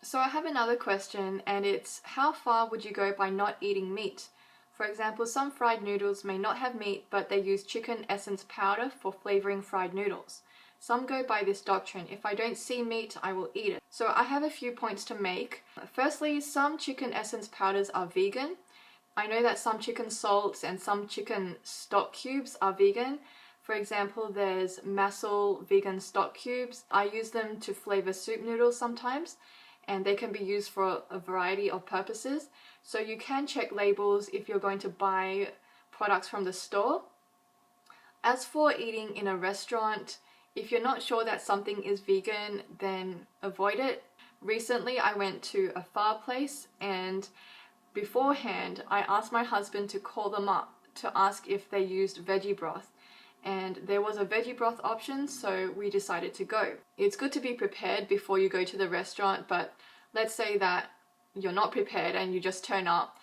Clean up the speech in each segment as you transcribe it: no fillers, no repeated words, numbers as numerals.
So I have another question, and it's how far would you go by not eating meat? For example, some fried noodles may not have meat, but they use chicken essence powder for flavoring fried noodles. Some go by this doctrine: if I don't see meat, I will eat it. So I have a few points to make. Firstly, some chicken essence powders are vegan. I know that some chicken salts and some chicken stock cubes are vegan. For example, there's Massel vegan stock cubes. I use them to flavor soup noodles sometimes, and they can be used for a variety of purposes. So you can check labels if you're going to buy products from the store. As for eating in a restaurant, if you're not sure that something is vegan, then avoid it. Recently, I went to a pho place, and beforehand, I asked my husband to call them up to ask if they used veggie broth. And there was a veggie broth option, so we decided to go. It's good to be prepared before you go to the restaurant, but let's say that you're not prepared and you just turn up.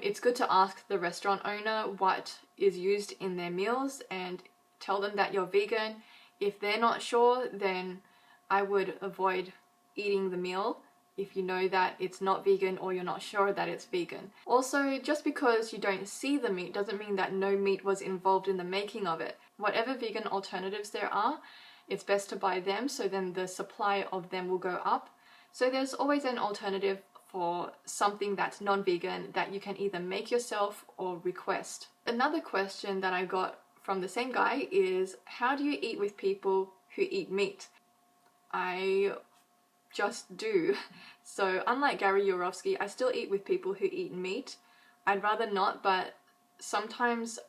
It's good to ask the restaurant owner what is used in their meals and tell them that you're vegan. If they're not sure, then I would avoid eating the meal if you know that it's not vegan or you're not sure that it's vegan. Also, just because you don't see the meat doesn't mean that no meat was involved in the making of it. Whatever vegan alternatives there are, it's best to buy them, so then the supply of them will go up. So there's always an alternative for something that's non-vegan that you can either make yourself or request. Another question that I got from the same guy is, how do you eat with people who eat meat? I just do. So unlike Gary Yourofsky, I still eat with people who eat meat. I'd rather not, but sometimes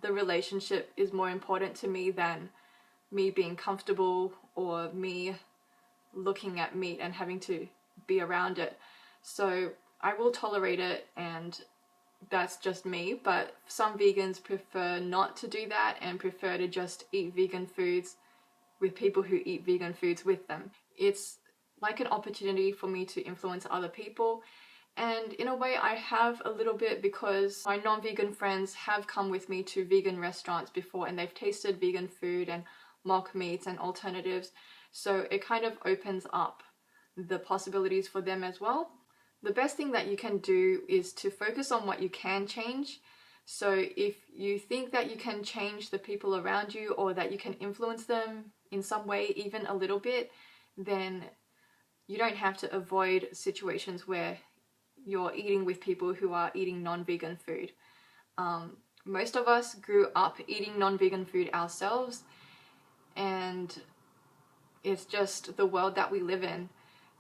the relationship is more important to me than me being comfortable or me looking at meat and having to be around it. So I will tolerate it, and that's just me, but some vegans prefer not to do that and prefer to just eat vegan foods with people who eat vegan foods with them. It's like an opportunity for me to influence other people, and in a way I have a little bit, because my non-vegan friends have come with me to vegan restaurants before and they've tasted vegan food and mock meats and alternatives, so it kind of opens up the possibilities for them as well. The best thing that you can do is to focus on what you can change. So if you think that you can change the people around you, or that you can influence them in some way, even a little bit, then you don't have to avoid situations where you're eating with people who are eating non-vegan food. Most of us grew up eating non-vegan food ourselves, and it's just the world that we live in.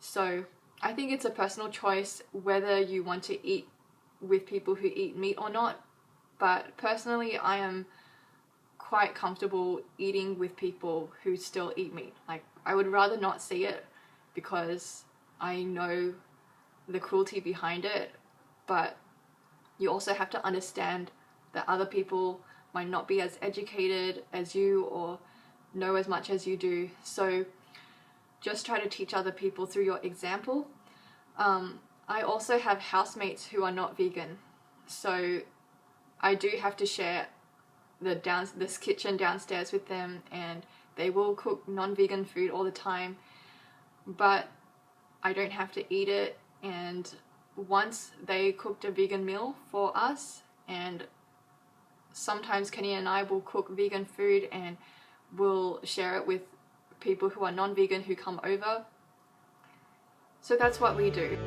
So I think it's a personal choice whether you want to eat with people who eat meat or not. But personally, I am quite comfortable eating with people who still eat meat. Like, I would rather not see it, because I know the cruelty behind it, but you also have to understand that other people might not be as educated as you or know as much as you do. So just try to teach other people through your example. I also have housemates who are not vegan, so I do have to share this kitchen downstairs with them, and they will cook non-vegan food all the time, but I don't have to eat it. And once they cooked a vegan meal for us, and sometimes Kenny and I will cook vegan food and we'll share it with people who are non-vegan who come over. So that's what we do.